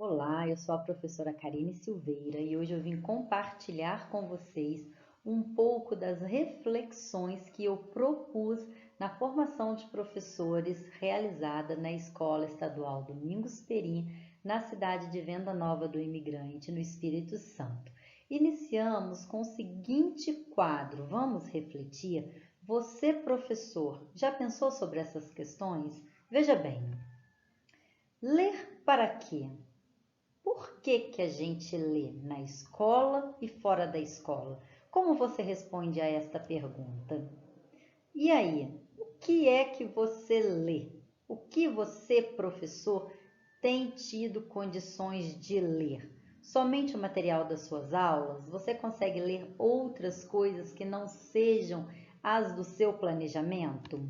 Olá, eu sou a professora Karine Silveira e hoje eu vim compartilhar com vocês um pouco das reflexões que eu propus na formação de professores realizada na Escola Estadual Domingos Perim, na cidade de Venda Nova do Imigrante, no Espírito Santo. Iniciamos com o seguinte quadro: vamos refletir? Você, professor, já pensou sobre essas questões? Veja bem, ler para quê? Por que a gente lê na escola e fora da escola? Como você responde a esta pergunta? E aí, o que é que você lê? O que você, professor, tem tido condições de ler? Somente o material das suas aulas? Você consegue ler outras coisas que não sejam as do seu planejamento?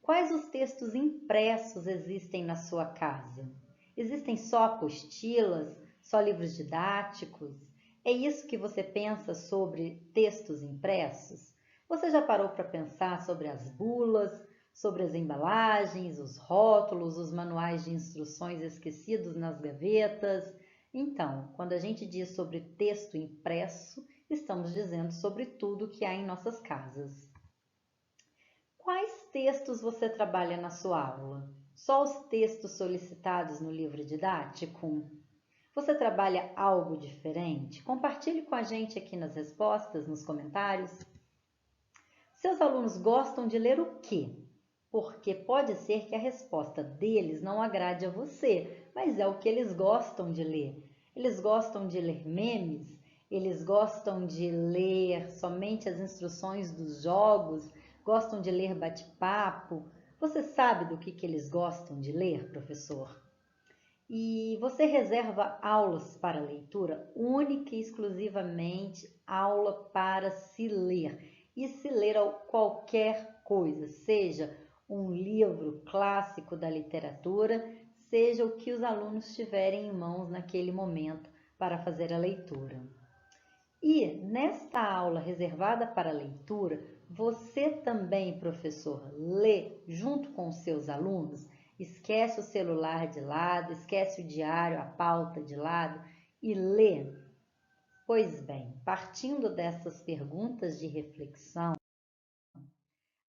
Quais os textos impressos existem na sua casa? Existem só apostilas, só livros didáticos? É isso que você pensa sobre textos impressos? Você já parou para pensar sobre as bulas, sobre as embalagens, os rótulos, os manuais de instruções esquecidos nas gavetas? Então, quando a gente diz sobre texto impresso, estamos dizendo sobre tudo que há em nossas casas. Quais textos você trabalha na sua aula? Só os textos solicitados no livro didático? Você trabalha algo diferente? Compartilhe com a gente aqui nas respostas, nos comentários. Seus alunos gostam de ler o quê? Porque pode ser que a resposta deles não agrade a você, mas é o que eles gostam de ler. Eles gostam de ler memes? Eles gostam de ler somente as instruções dos jogos? Gostam de ler bate-papo? Você sabe do que eles gostam de ler, professor? E você reserva aulas para leitura, única e exclusivamente aula para se ler. E se ler qualquer coisa, seja um livro clássico da literatura, seja o que os alunos tiverem em mãos naquele momento para fazer a leitura. E nesta aula reservada para leitura, você também, professor, lê junto com os seus alunos? Esquece o celular de lado, esquece o diário, a pauta de lado e lê? Pois bem, partindo dessas perguntas de reflexão,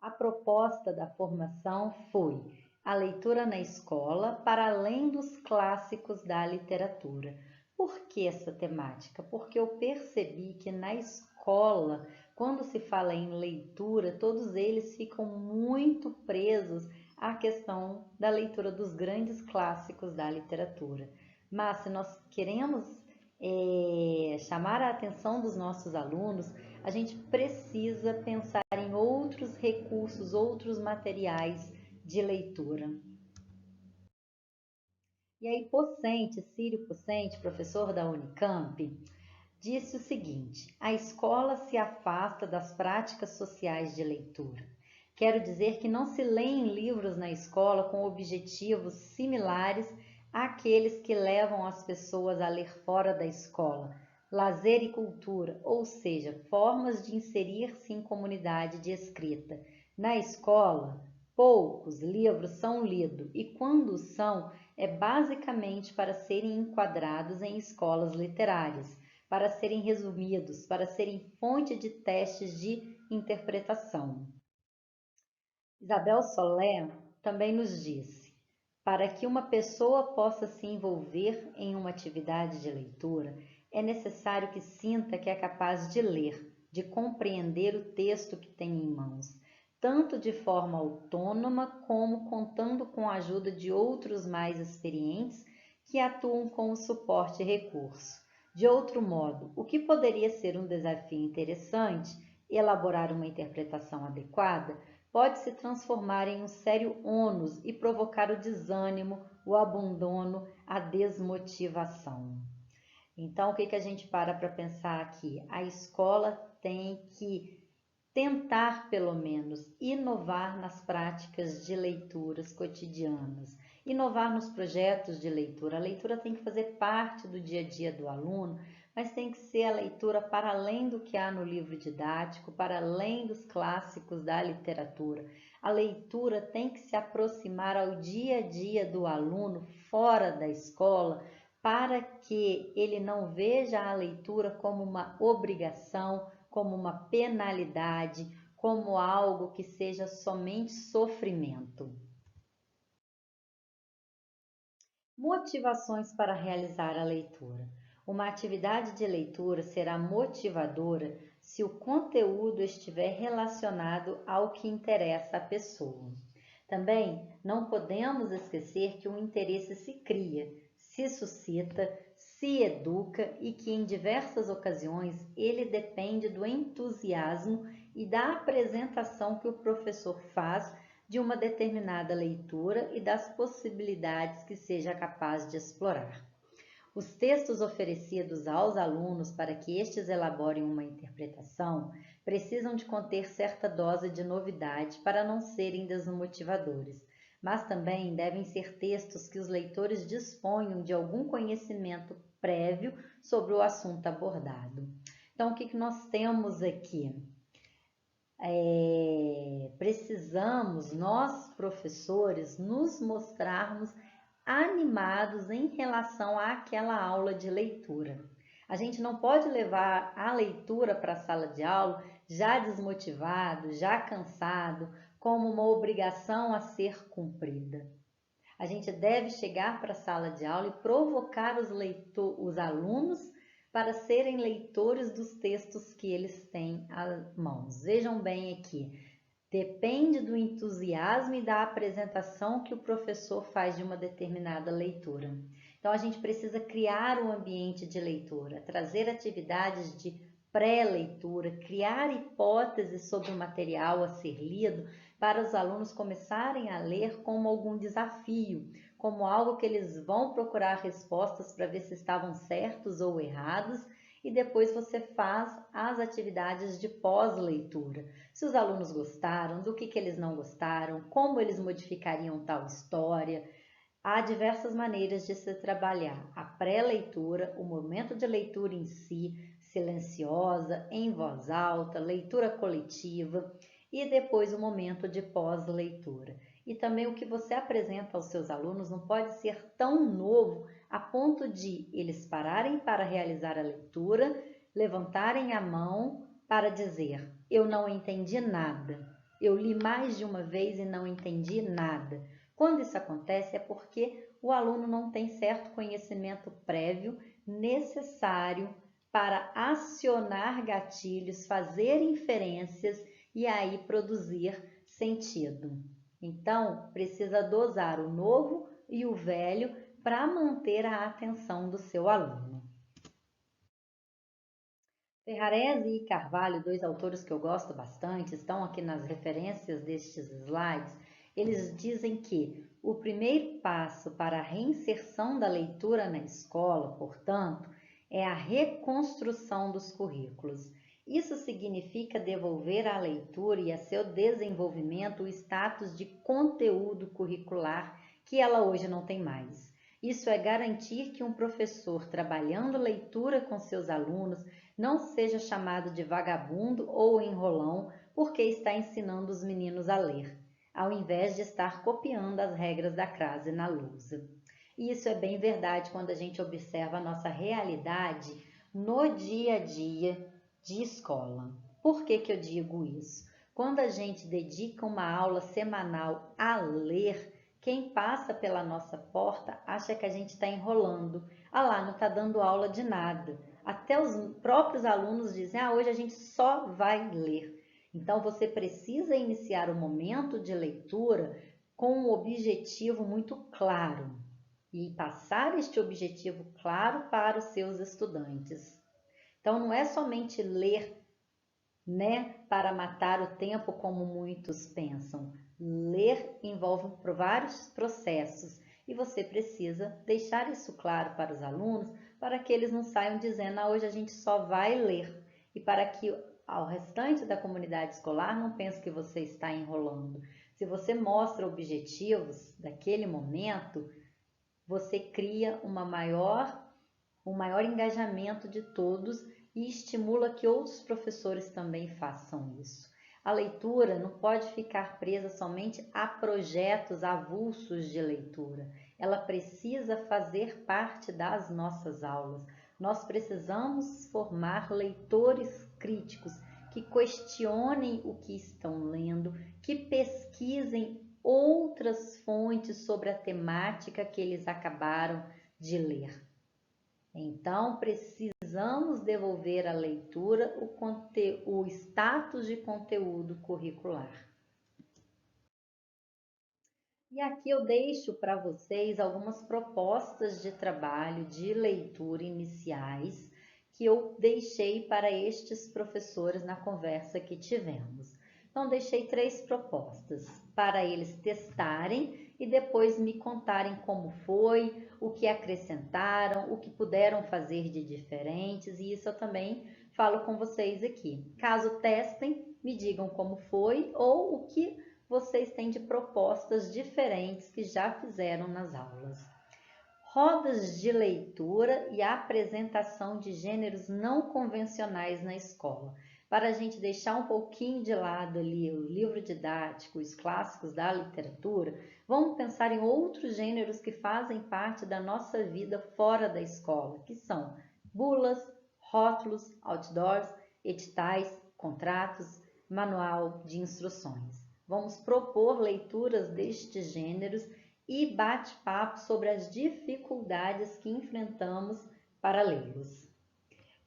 a proposta da formação foi a leitura na escola para além dos clássicos da literatura. Por que essa temática? Porque eu percebi que na escola, quando se fala em leitura, todos eles ficam muito presos à questão da leitura dos grandes clássicos da literatura. Mas se nós queremos chamar a atenção dos nossos alunos, a gente precisa pensar em outros recursos, outros materiais de leitura. E aí, Círio Pocente, professor da Unicamp, disse o seguinte: a escola se afasta das práticas sociais de leitura. Quero dizer que não se leem livros na escola com objetivos similares àqueles que levam as pessoas a ler fora da escola, lazer e cultura, ou seja, formas de inserir-se em comunidade de escrita. Na escola, poucos livros são lidos e quando são, é basicamente para serem enquadrados em escolas literárias, para serem resumidos, para serem fonte de testes de interpretação. Isabel Solé também nos disse: para que uma pessoa possa se envolver em uma atividade de leitura, é necessário que sinta que é capaz de ler, de compreender o texto que tem em mãos, tanto de forma autônoma como contando com a ajuda de outros mais experientes que atuam com o suporte e recurso. De outro modo, o que poderia ser um desafio interessante, elaborar uma interpretação adequada, pode se transformar em um sério ônus e provocar o desânimo, o abandono, a desmotivação. Então, o que a gente para pensar aqui? A escola tem que tentar, pelo menos, inovar nas práticas de leituras cotidianas, inovar nos projetos de leitura. A leitura tem que fazer parte do dia a dia do aluno, mas tem que ser a leitura para além do que há no livro didático, para além dos clássicos da literatura. A leitura tem que se aproximar ao dia a dia do aluno fora da escola, para que ele não veja a leitura como uma obrigação, como uma penalidade, como algo que seja somente sofrimento. Motivações para realizar a leitura. Uma atividade de leitura será motivadora se o conteúdo estiver relacionado ao que interessa à pessoa. Também não podemos esquecer que o interesse se cria, se suscita, se educa e que em diversas ocasiões ele depende do entusiasmo e da apresentação que o professor faz de uma determinada leitura e das possibilidades que seja capaz de explorar. Os textos oferecidos aos alunos para que estes elaborem uma interpretação precisam de conter certa dose de novidade para não serem desmotivadores, mas também devem ser textos que os leitores disponham de algum conhecimento prévio sobre o assunto abordado. Então, o que nós temos aqui? Precisamos, nós professores, nos mostrarmos animados em relação àquela aula de leitura. A gente não pode levar a leitura para a sala de aula já desmotivado, já cansado, como uma obrigação a ser cumprida. A gente deve chegar para a sala de aula e provocar os alunos para serem leitores dos textos que eles têm à mão. Vejam bem aqui, depende do entusiasmo e da apresentação que o professor faz de uma determinada leitura. Então, a gente precisa criar um ambiente de leitura, trazer atividades de pré-leitura, criar hipóteses sobre o material a ser lido para os alunos começarem a ler como algum desafio, como algo que eles vão procurar respostas para ver se estavam certos ou errados, e depois você faz as atividades de pós-leitura. Se os alunos gostaram, do que eles não gostaram, como eles modificariam tal história. Há diversas maneiras de se trabalhar a pré-leitura, o momento de leitura em si, silenciosa, em voz alta, leitura coletiva, e depois o momento de pós-leitura. E também o que você apresenta aos seus alunos não pode ser tão novo a ponto de eles pararem para realizar a leitura, levantarem a mão para dizer: eu não entendi nada, eu li mais de uma vez e não entendi nada. Quando isso acontece é porque o aluno não tem certo conhecimento prévio necessário para acionar gatilhos, fazer inferências e aí produzir sentido. Então, precisa dosar o novo e o velho para manter a atenção do seu aluno. Ferrarese e Carvalho, dois autores que eu gosto bastante, estão aqui nas referências destes slides. Eles dizem que o primeiro passo para a reinserção da leitura na escola, portanto, é a reconstrução dos currículos. Isso significa devolver à leitura e a seu desenvolvimento o status de conteúdo curricular que ela hoje não tem mais. Isso é garantir que um professor trabalhando leitura com seus alunos não seja chamado de vagabundo ou enrolão porque está ensinando os meninos a ler, ao invés de estar copiando as regras da crase na lousa. E isso é bem verdade quando a gente observa a nossa realidade no dia a dia de escola. Por que eu digo isso? Quando a gente dedica uma aula semanal a ler, quem passa pela nossa porta acha que a gente está enrolando. Ah lá, não está dando aula de nada. Até os próprios alunos dizem: hoje a gente só vai ler. Então você precisa iniciar o momento de leitura com um objetivo muito claro e passar este objetivo claro para os seus estudantes. Então não é somente ler, para matar o tempo como muitos pensam. Ler envolve vários processos e você precisa deixar isso claro para os alunos para que eles não saiam dizendo: hoje a gente só vai ler, e para que ao restante da comunidade escolar não pense que você está enrolando. Se você mostra objetivos daquele momento, você cria um maior engajamento de todos e estimula que outros professores também façam isso. A leitura não pode ficar presa somente a projetos avulsos de leitura. ela precisa fazer parte das nossas aulas. Nós precisamos formar leitores críticos que questionem o que estão lendo, que pesquisem outras fontes sobre a temática que eles acabaram de ler. Então, precisamos devolver à leitura o status de conteúdo curricular. E aqui eu deixo para vocês algumas propostas de trabalho de leitura iniciais que eu deixei para estes professores na conversa que tivemos. Então, deixei 3 propostas para eles testarem e depois me contarem como foi, o que acrescentaram, o que puderam fazer de diferentes, e isso eu também falo com vocês aqui. Caso testem, me digam como foi ou o que vocês têm de propostas diferentes que já fizeram nas aulas. Rodas de leitura e apresentação de gêneros não convencionais na escola. Para a gente deixar um pouquinho de lado ali o livro didático, os clássicos da literatura, vamos pensar em outros gêneros que fazem parte da nossa vida fora da escola, que são bulas, rótulos, outdoors, editais, contratos, manual de instruções. Vamos propor leituras destes gêneros e bate-papo sobre as dificuldades que enfrentamos para lê-los.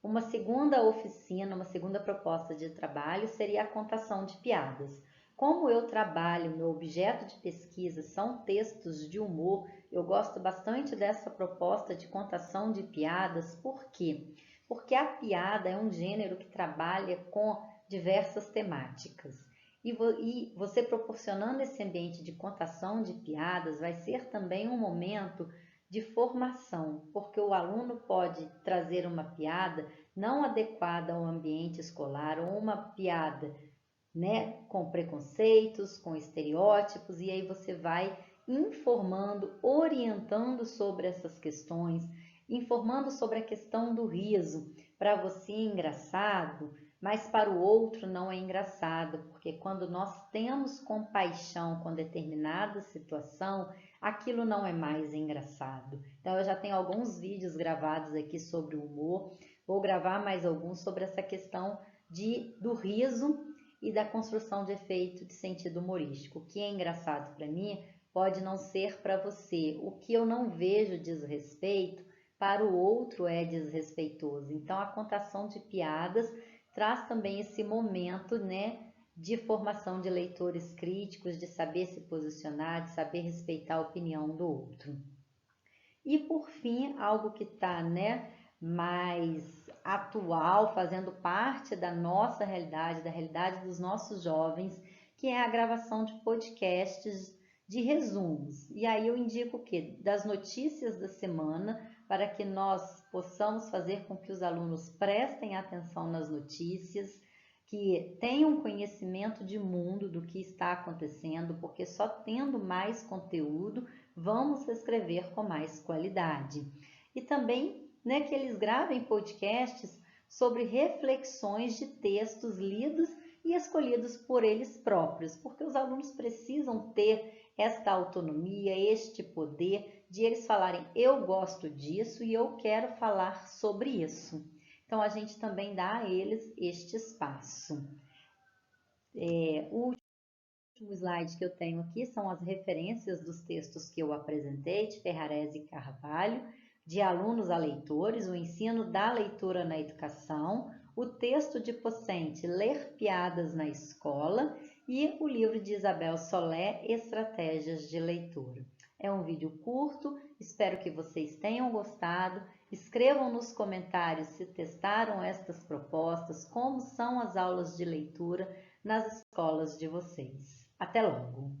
Uma segunda oficina, uma segunda proposta de trabalho seria a contação de piadas. Como eu trabalho, meu objeto de pesquisa são textos de humor, eu gosto bastante dessa proposta de contação de piadas. Por quê? Porque a piada é um gênero que trabalha com diversas temáticas. E você proporcionando esse ambiente de contação de piadas vai ser também um momento de formação, porque o aluno pode trazer uma piada não adequada ao ambiente escolar ou uma piada, com preconceitos, com estereótipos, e aí você vai informando, orientando sobre essas questões, informando sobre a questão do riso. Para você é engraçado, mas para o outro não é engraçado, porque quando nós temos compaixão com determinada situação, aquilo não é mais engraçado. Então, eu já tenho alguns vídeos gravados aqui sobre o humor, vou gravar mais alguns sobre essa questão do riso e da construção de efeito de sentido humorístico. O que é engraçado para mim pode não ser para você. O que eu não vejo desrespeito, para o outro é desrespeitoso. Então, a contação de piadas traz também esse momento, de formação de leitores críticos, de saber se posicionar, de saber respeitar a opinião do outro. E por fim, algo que está, mais atual, fazendo parte da nossa realidade, da realidade dos nossos jovens, que é a gravação de podcasts de resumos. E aí eu indico o quê? Das notícias da semana, para que nós possamos fazer com que os alunos prestem atenção nas notícias, que tenham conhecimento de mundo do que está acontecendo, porque só tendo mais conteúdo vamos escrever com mais qualidade. E também, que eles gravem podcasts sobre reflexões de textos lidos e escolhidos por eles próprios, porque os alunos precisam ter esta autonomia, este poder de eles falarem: eu gosto disso e eu quero falar sobre isso. Então, a gente também dá a eles este espaço. O último slide que eu tenho aqui são as referências dos textos que eu apresentei, de Ferrarese e Carvalho, de alunos a leitores, o ensino da leitura na educação, o texto de Pocente, Ler Piadas na Escola, e o livro de Isabel Solé, Estratégias de Leitura. É um vídeo curto, espero que vocês tenham gostado. Escrevam nos comentários se testaram estas propostas, como são as aulas de leitura nas escolas de vocês. Até logo!